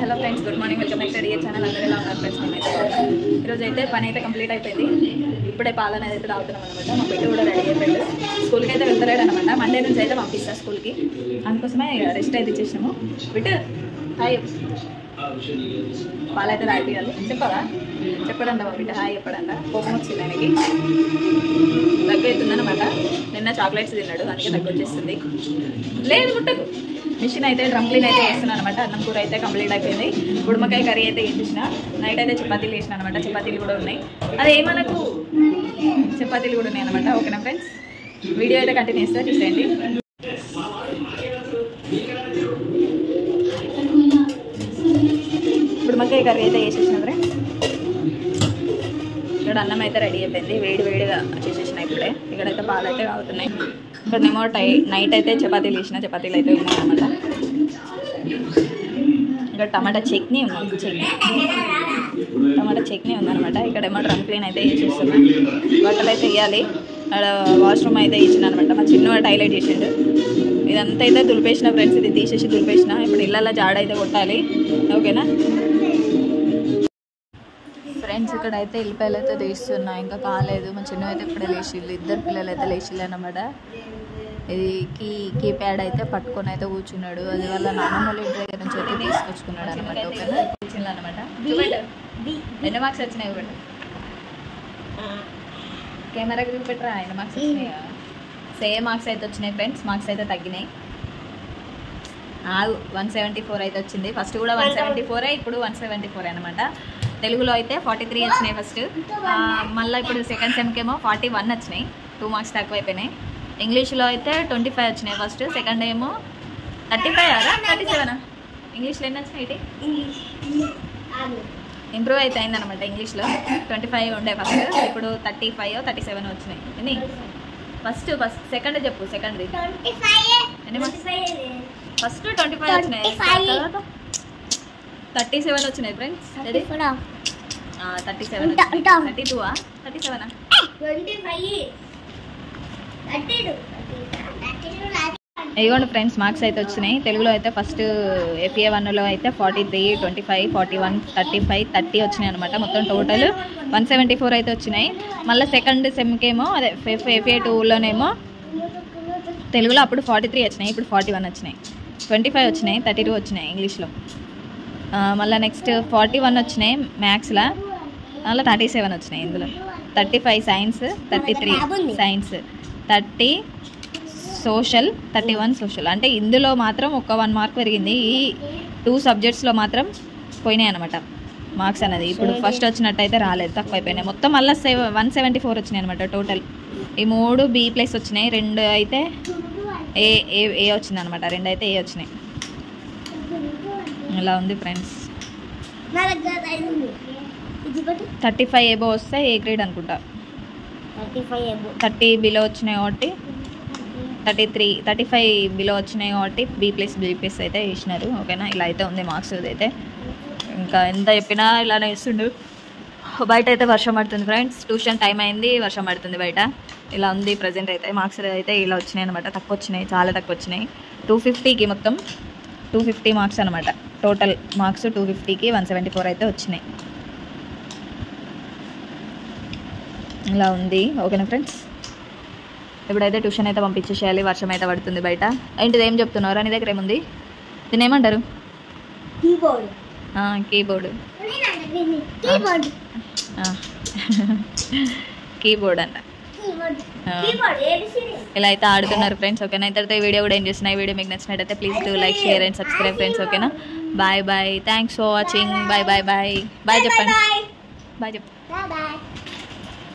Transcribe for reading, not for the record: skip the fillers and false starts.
Hello friends, good morning. Welcome back to dear channel. అందరూ ఎలా ఉన్నారు ఫ్రెండ్స్? ఈరోజు అయితే పని అయితే కంప్లీట్ అయిపోయింది. ఇప్పుడే పాలన అయితే తాగుతున్నాం అనమాట. మా బిడ్డ కూడా రెడీ అయిపోయాడు. స్కూల్కి అయితే వెళ్తలేడు అనమాట. మండే నుంచి అయితే పంపిస్తాను స్కూల్కి. అందుకోసమే రెస్ట్ అయితే ఇచ్చేసినాము. బిడ్డ హాయ్ పాలైతే తాగియాలి. చెప్పడంట మా బిడ్డ హాయ్ చెప్పడంట. కోపం వచ్చింది ఆయనకి, దగ్గు అవుతుందనమాట. నిన్న చాక్లెట్స్ తిన్నాడు, అందుకే దగ్గు వచ్చేస్తుంది. లేదు ముట్టకు. మిషన్ అయితే డ్రమ్ క్లీన్ అయితే వేస్తున్నాను అనమాట. అన్నం కూర అయితే కంప్లీట్ అయిపోయింది. గుమ్మకాయ కర్రీ అయితే వేసేసిన. నైట్ అయితే చపాతీలు వేసిన అనమాట. చపాతీలు కూడా ఉన్నాయి. అదే మనకు చపాతీలు కూడా ఉన్నాయి అనమాట. ఓకేనా ఫ్రెండ్స్, వీడియో అయితే కంటిన్యూ చేస్తా, చూసేయండి. గుమ్మకాయ కర్రీ అయితే వేసేసిన ఫ్రెండ్స్. ఇక్కడ అన్నం అయితే రెడీ అయిపోయింది. వేడిగా చేసేసిన ఇప్పుడే. ఇక్కడైతే పాలు అయితే కాగుతున్నాయి. ఇక్కడనేమో నైట్ అయితే చపాతీలు వేసిన. చపాతీలు అయితే ఉన్నాయి అనమాట. ఇక్కడ టమాటా చట్నీ ఉంది. టమాటా చట్నీ ఉందనమాట. ఇక్కడేమో డ్రమ్ క్లీన్ అయితే వేసేస్తున్నా. బట్టలు అయితే వేయాలి. అక్కడ వాష్రూమ్ అయితే వేసిన అనమాట. మా చిన్నవాడు హైలైట్ చేసిండు. ఇదంతా అయితే దులిపేసిన ఫ్రెండ్స్. ఇది తీసేసి దులిపేసిన. ఇప్పుడు ఇళ్ళల్లో జాడ అయితే కొట్టాలి. ఓకేనా ఫ్రెండ్స్, ఇక్కడ అయితే ఎల్లిపాయలు అయితే తీస్తున్నా. ఇంకా కాలేదు. మా చిన్న అయితే ఇప్పుడే లేచిళ్ళు. ఇద్దరు పిల్లలు అయితే లేచిళ్ళు అనమాట. ఇది కీప్యాడ్ అయితే పట్టుకొని అయితే కూర్చున్నాడు. అది వల్ల నాన్నమ్మ వాళ్ళ ఇంటి దగ్గర నుంచి అయితే తీసుకొచ్చుకున్నాడు అనమాట. ఓకేనా కూర్చున్నా అనమాట. ఎన్ని మార్క్స్ వచ్చినాయి ఇవ్వండి. కెమెరాకి చూపెట్టరా. ఆయన మార్క్స్ వచ్చినాయి. సేమ్ మార్క్స్ అయితే వచ్చినాయి ఫ్రెండ్స్. మార్క్స్ అయితే తగ్గినాయి. 174 అయితే వచ్చింది. ఫస్ట్ కూడా 174, ఇప్పుడు 174 అనమాట. తెలుగులో అయితే 43 వచ్చినాయి ఫస్ట్. మళ్ళీ ఇప్పుడు సెకండ్ సెమ్కేమో 41 వచ్చినాయి. 2 మార్క్స్ తక్కువ అయిపోయినాయి. ఇంగ్లీష్లో అయితే 25 వచ్చినాయి ఫస్ట్. సెకండ్ ఏమో 35 37. ఇంగ్లీష్లో ఎన్ని వచ్చినాయి? ఇంప్రూవ్ అయితే అయిందనమాట. ఇంగ్లీష్లో 25 ఉండే ఫస్ట్. ఇప్పుడు 35 37 వచ్చినాయి. ఎన్ని ఫస్ట్ సెకండ్ చెప్పు. సెకండ్ ఎన్ని మార్క్స్? ఫస్ట్ 25 వచ్చినాయి. 37 వచ్చినాయి ఫ్రెండ్స్. 37 32 37 ఇదిగోండి ఫ్రెండ్స్, మార్క్స్ అయితే వచ్చినాయి. తెలుగులో అయితే ఫస్ట్ FA 1లో అయితే 43, 25, 41, 35, 30 వచ్చినాయి అనమాట. మొత్తం టోటల్ 174 అయితే వచ్చినాయి. మళ్ళీ సెకండ్ సెమ్కేమో అదే FA 2లోనేమో తెలుగులో అప్పుడు 43 వచ్చినాయి. ఇప్పుడు 41 వచ్చినాయి. 25 వచ్చినాయి. 32 వచ్చినాయి ఇంగ్లీష్లో. మళ్ళీ నెక్స్ట్ 41 వచ్చినాయి మ్యాథ్స్లో. మళ్ళీ 37 వచ్చినాయి ఇందులో. 35 సైన్స్, 33 సైన్స్, 30 సోషల్, 31 సోషల్. అంటే ఇందులో మాత్రం ఒక 1 మార్క్ పెరిగింది. ఈ 2 సబ్జెక్ట్స్లో మాత్రం పోయినాయి అనమాట మార్క్స్ అనేది. ఇప్పుడు ఫస్ట్ వచ్చినట్టయితే రాలేదు, తక్కువ అయిపోయినాయి. మొత్తం మళ్ళీ 174 వచ్చినాయి అనమాట టోటల్. ఈ 3 B+ వచ్చినాయి. 2 అయితే ఏ వచ్చింది అనమాట. 2 అయితే ఏ వచ్చినాయి. ఇలా ఉంది ఫ్రెండ్స్. 35 ఎబో వస్తే ఏ గ్రేడ్ అనుకుంటా. 30 బిలో వచ్చినాయి కాబట్టి 35 బిలో వచ్చినాయి కాబట్టి B+ అయితే వేసినారు. ఓకేనా, ఇలా అయితే ఉంది మార్క్స్. అయితే ఇంకా ఎంత చెప్పినా ఇలానే వేస్తుండు. బయట అయితే వర్షం పడుతుంది ఫ్రెండ్స్. ట్యూషన్ టైం అయింది, వర్షం పడుతుంది బయట. ఇలా ఉంది ప్రజెంట్ అయితే. మార్క్స్ అయితే ఇలా వచ్చినాయి అనమాట. తక్కువ వచ్చినాయి, చాలా తక్కువ వచ్చినాయి. 250కి మొత్తం 250 మార్క్స్ అనమాట. టోటల్ మార్క్స్ 250కి 174 అయితే వచ్చినాయి. ఇలా ఉంది. ఓకేనా ఫ్రెండ్స్, ఇప్పుడైతే ట్యూషన్ అయితే పంపించేసేయాలి. వర్షం అయితే పడుతుంది బయట. ఏంటిది ఏం చెప్తున్నారా? నీ దగ్గర ఏముంది? దీన్ని ఏమంటారు? కీబోర్డ్. కీబోర్డ్ అంట. ఇలా అయితే ఆడుతున్నారు ఫ్రెండ్స్. ఓకేనా, ఇద్దరితో వీడియో కూడా ఏం చేస్తున్నాయి. వీడియో మీకు నచ్చినట్టయితే please do like, share and subscribe friends. ఓకేనా, bye bye. Thanks for watching. Bye bye bye bye చెప్పండి. బాయ్ చెప్పండి.